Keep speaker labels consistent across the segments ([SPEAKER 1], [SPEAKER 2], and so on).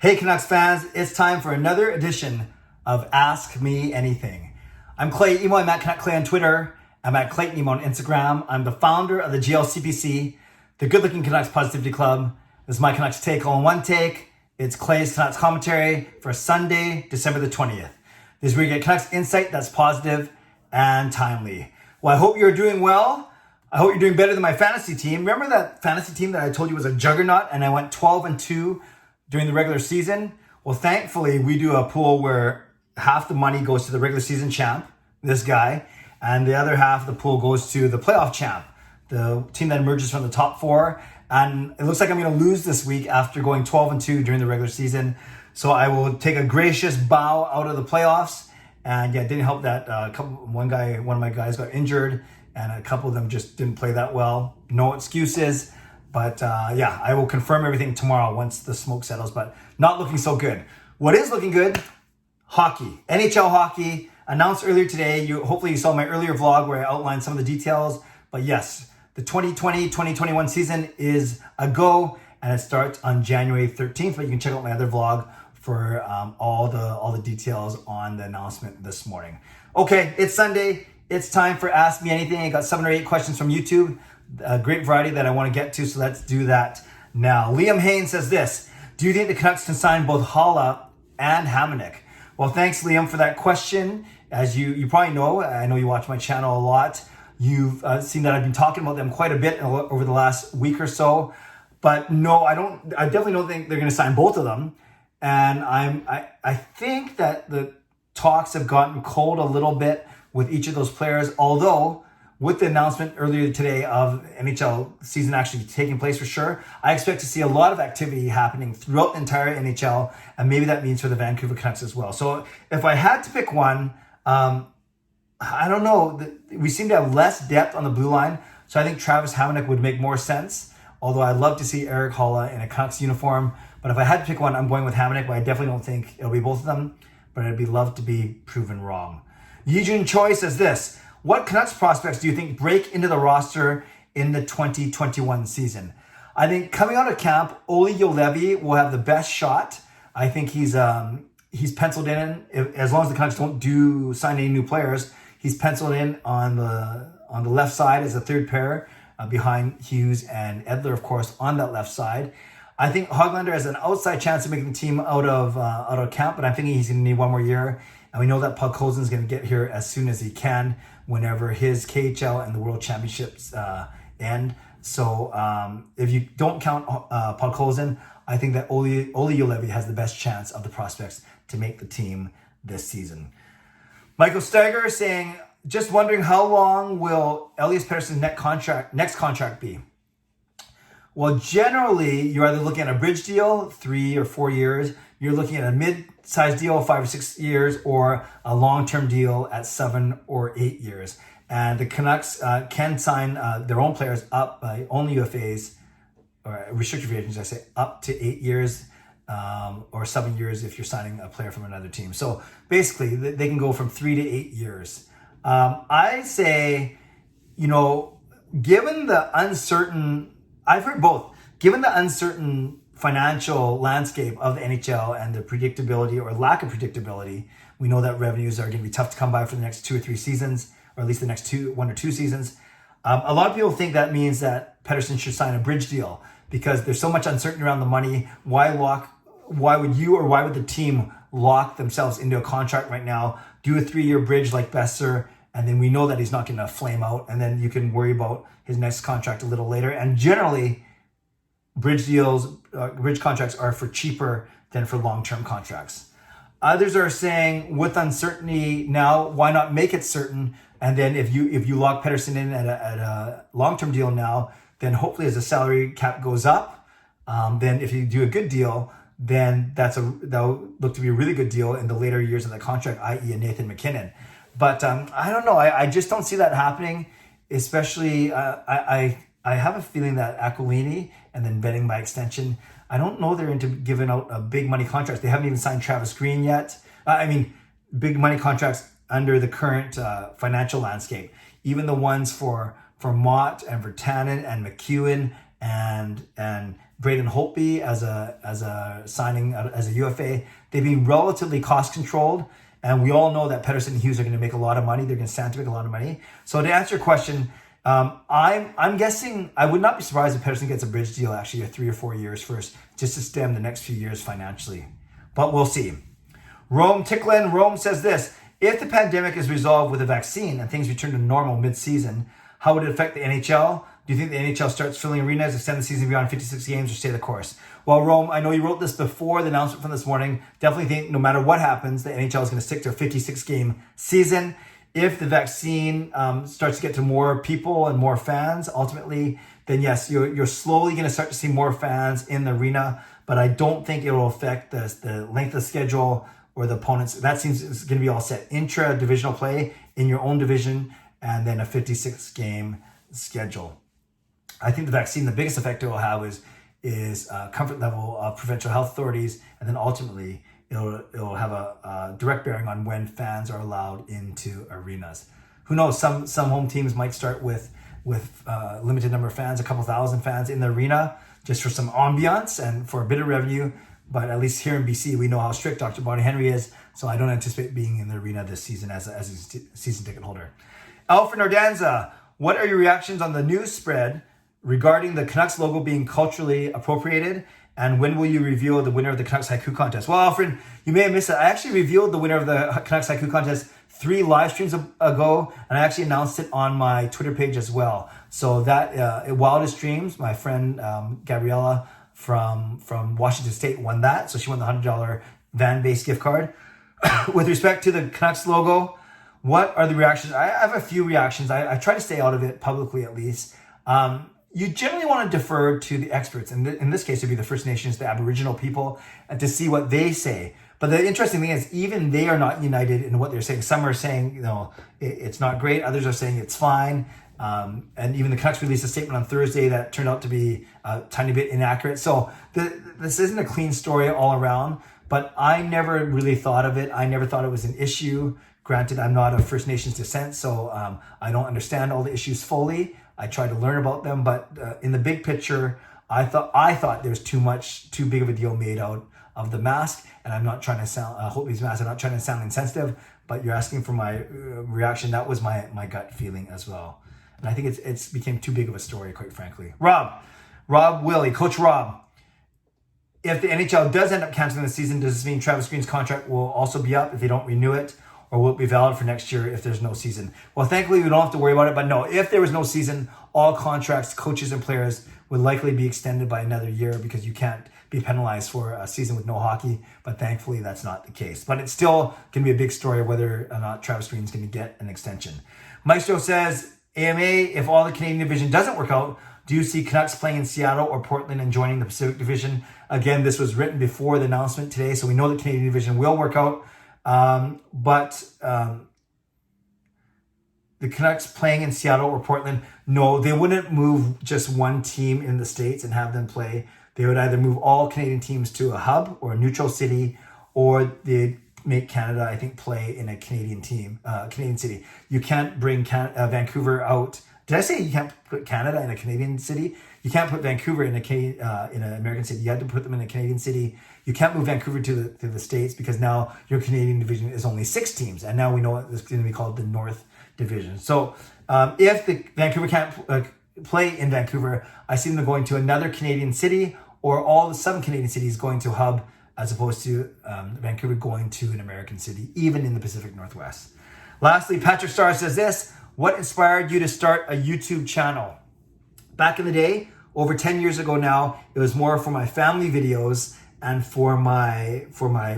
[SPEAKER 1] Hey Canucks fans, it's time for another edition of Ask Me Anything. I'm Clay Emo, I'm at Canuck Clay on Twitter. I'm at Clayton Emo on Instagram. I'm the founder of the GLCPC, the Good Looking Canucks Positivity Club. This is my Canucks take all in one take. It's Clay's Canucks commentary for Sunday, December the 20th. This is where you get Canucks insight that's positive and timely. Well, I hope you're doing well. I hope you're doing better than my fantasy team. Remember that fantasy team that I told you was a juggernaut and I went 12-2 during the regular season? Well, thankfully, we do a pool where half the money goes to the regular season champ, this guy, and the other half of the pool goes to the playoff champ, the team that emerges from the top four. And it looks like I'm going to lose this week after going 12-2 during the regular season. So I will take a gracious bow out of the playoffs. And yeah, it didn't help that one of my guys got injured, and a couple of them just didn't play that well. No excuses. But yeah, I will confirm everything tomorrow once the smoke settles, but not looking so good. What is looking good? Hockey. NHL hockey announced earlier today. Hopefully you saw my earlier vlog where I outlined some of the details. But yes, the 2020-2021 season is a go, and it starts on January 13th. But you can check out my other vlog for all the details on the announcement this morning. Okay, it's Sunday. It's time for Ask Me Anything. I got 7 or 8 questions from YouTube. A great variety that I want to get to, so let's do that now. Liam Haynes says this: do you think the Canucks can sign both Haula and Hamonic? Well, thanks, Liam, for that question. As you probably know, I know you watch my channel a lot. You've seen that I've been talking about them quite a bit over the last week or so. But no, I definitely don't think they're going to sign both of them. And I think that the talks have gotten cold a little bit with each of those players, although with the announcement earlier today of NHL season actually taking place for sure, I expect to see a lot of activity happening throughout the entire NHL, and maybe that means for the Vancouver Canucks as well. So if I had to pick one, I don't know. We seem to have less depth on the blue line, so I think Travis Hamonic would make more sense, although I'd love to see Erik Haula in a Canucks uniform. But if I had to pick one, I'm going with Hamonic, but I definitely don't think it'll be both of them, but I'd be loved to be proven wrong. Yijun Choi says this: what Canucks prospects do you think break into the roster in the 2021 season? I think coming out of camp, Olli Juolevi will have the best shot. I think he's penciled in, as long as the Canucks don't sign any new players. He's penciled in on the left side as a third pair behind Hughes and Edler, of course, on that left side. I think Höglander has an outside chance of making the team out of camp, but I'm thinking he's going to need one more year. And we know that Podkolzin is going to get here as soon as he can, whenever his KHL and the World Championships end. So if you don't count Podkolzin, I think that Olli Juolevi has the best chance of the prospects to make the team this season. Michael Steiger saying, just wondering how long will Elias Pettersson's next contract be? Well, generally, you're either looking at a bridge deal, 3 or 4 years. You're looking at a mid-sized deal, 5 or 6 years, or a long-term deal at 7 or 8 years. And the Canucks can sign their own players up by only UFAs, or restricted free agents, I say, up to 8 years or 7 years if you're signing a player from another team. So basically, they can go from 3 to 8 years. I say, given the uncertain... I've heard both. Given the uncertain financial landscape of the NHL and the predictability or lack of predictability, we know that revenues are going to be tough to come by for the next 2 or 3 seasons, or at least the next 1 or 2 seasons. A lot of people think that means that Pettersson should sign a bridge deal because there's so much uncertainty around the money. Why would you or why would the team lock themselves into a contract right now, do a 3-year bridge like Besser, and then we know that he's not going to flame out, and then you can worry about his next contract a little later. And generally, bridge contracts are for cheaper than for long-term contracts. Others are saying, with uncertainty now, why not make it certain? And then if you lock Pettersson in at a long-term deal now, then hopefully as the salary cap goes up, then if you do a good deal, then that'll look to be a really good deal in the later years of the contract, i.e. a Nathan MacKinnon. But I don't know. I just don't see that happening. Especially, I have a feeling that Aquilini and then Benning by extension, I don't know they're into giving out a big money contracts. They haven't even signed Travis Green yet. Big money contracts under the current financial landscape. Even the ones for Mott and Virtanen and McEwen and Braden Holtby as a signing as a UFA. They've been relatively cost controlled, and we all know that Pettersson and Hughes are going to make a lot of money. They're going to stand to make a lot of money. So to answer your question, I'm guessing I would not be surprised if Pettersson gets a bridge deal actually of 3 or 4 years first, just to stem the next few years financially. But we'll see. Rome says this: if the pandemic is resolved with a vaccine and things return to normal mid-season, how would it affect the NHL? Do you think the NHL starts filling arenas, extend the season beyond 56 games, or stay the course? Well, Rome, I know you wrote this before the announcement from this morning. Definitely think no matter what happens, the NHL is going to stick to a 56-game season. If the vaccine starts to get to more people and more fans, ultimately, then yes, you're slowly going to start to see more fans in the arena. But I don't think it will affect the length of schedule or the opponents. That seems it's going to be all set. Intra-divisional play in your own division, and then a 56-game schedule. I think the vaccine, the biggest effect it will have is comfort level of provincial health authorities, and then ultimately it'll have a direct bearing on when fans are allowed into arenas. Who knows? Some home teams might start with limited number of fans, a couple thousand fans in the arena, just for some ambiance and for a bit of revenue. But at least here in BC, we know how strict Dr. Bonnie Henry is, so I don't anticipate being in the arena this season as a season ticket holder. Alfred Nordanza, what are your reactions on the news spread regarding the Canucks logo being culturally appropriated, and when will you reveal the winner of the Canucks Haiku Contest? Well, Alfred, you may have missed it. I actually revealed the winner of the Canucks Haiku Contest 3 live streams ago, and I actually announced it on my Twitter page as well. So that Wildest Dreams, my friend Gabriella from Washington State won that. So she won the $100 van-based gift card. With respect to the Canucks logo, what are the reactions? I have a few reactions. I try to stay out of it publicly, at least. You generally want to defer to the experts. And in this case, it would be the First Nations, the Aboriginal people, and to see what they say. But the interesting thing is, even they are not united in what they're saying. Some are saying, it's not great. Others are saying it's fine. And even the Canucks released a statement on Thursday that turned out to be a tiny bit inaccurate. So this isn't a clean story all around, but I never really thought of it. I never thought it was an issue. Granted, I'm not of First Nations descent, so I don't understand all the issues fully. I try to learn about them, but in the big picture, I thought there was too big of a deal made out of the mask, and I'm not trying to sound Holtby's mask. I'm not trying to sound insensitive, but you're asking for my reaction. That was my gut feeling as well, and I think it's became too big of a story, quite frankly. Rob Willie, Coach Rob. If the NHL does end up canceling the season, does this mean Travis Green's contract will also be up if they don't renew it? Or will it be valid for next year if there's no season? Well, thankfully, we don't have to worry about it. But no, if there was no season, all contracts, coaches and players would likely be extended by another year because you can't be penalized for a season with no hockey. But thankfully, that's not the case. But it's still going to be a big story of whether or not Travis Green's going to get an extension. Maestro says, AMA, if all the Canadian division doesn't work out, do you see Canucks playing in Seattle or Portland and joining the Pacific Division? Again, this was written before the announcement today, so we know the Canadian division will work out. But the Canucks playing in Seattle or Portland, no, they wouldn't move just one team in the States and have them play. They would either move all Canadian teams to a hub or a neutral city, or they'd make Canada, I think, play in a Canadian city. You can't bring Vancouver out. Did I say you can't put Canada in a Canadian city? You can't put Vancouver in an American city. You had to put them in a Canadian city. You can't move Vancouver to the States because now your Canadian division is only 6 teams. And now we know it's going to be called the North Division. So if the Vancouver can't play in Vancouver, I see them going to another Canadian city, or all the 7 Canadian cities going to a hub, as opposed to Vancouver going to an American city, even in the Pacific Northwest. Lastly, Patrick Starr says this: what inspired you to start a YouTube channel? Back in the day, over 10 years ago now, it was more for my family videos and for my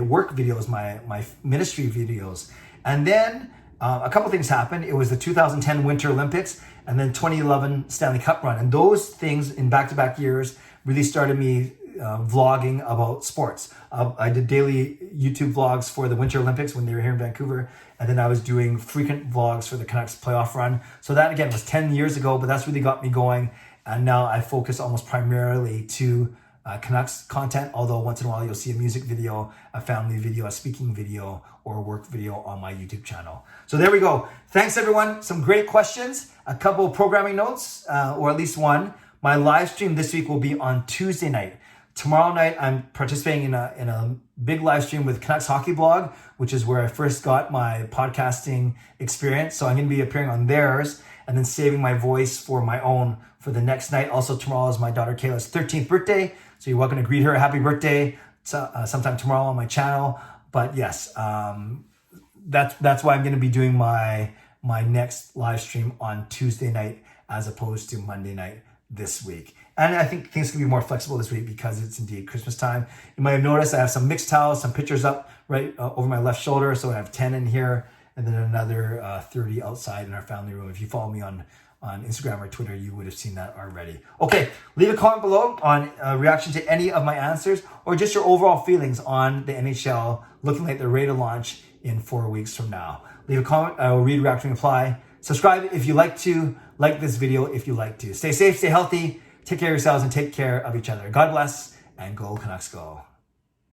[SPEAKER 1] work videos, my ministry videos. And then a couple things happened. It was the 2010 Winter Olympics and then 2011 Stanley Cup run. And those things in back-to-back years really started me vlogging about sports. I did daily YouTube vlogs for the Winter Olympics when they were here in Vancouver. And then I was doing frequent vlogs for the Canucks playoff run. So that, again, was 10 years ago, but that's really got me going. And now I focus almost primarily to Canucks content, although once in a while you'll see a music video, a family video, a speaking video, or a work video on my YouTube channel. So there we go. Thanks, everyone. Some great questions, a couple of programming notes, or at least one. My live stream this week will be on Tuesday night. Tomorrow night, I'm participating in a big live stream with Canucks Hockey Blog, which is where I first got my podcasting experience. So I'm going to be appearing on theirs and then saving my voice for my own for the next night. Also, tomorrow is my daughter Kayla's 13th birthday. So you're welcome to greet her. Happy birthday sometime tomorrow on my channel. But yes, that's why I'm going to be doing my next live stream on Tuesday night as opposed to Monday night this week. And I think things can be more flexible this week because it's indeed Christmas time. You might have noticed I have some mixed towels, some pictures up right over my left shoulder. So I have 10 in here and then another 30 outside in our family room. If you follow me on Instagram or Twitter, you would have seen that already. Okay, leave a comment below on reaction to any of my answers or just your overall feelings on the NHL looking like they're ready to launch in 4 weeks from now. Leave a comment. I will read, react, and reply. Subscribe if you like to. Like this video if you like to. Stay safe, stay healthy. Take care of yourselves and take care of each other. God bless and go Canucks go.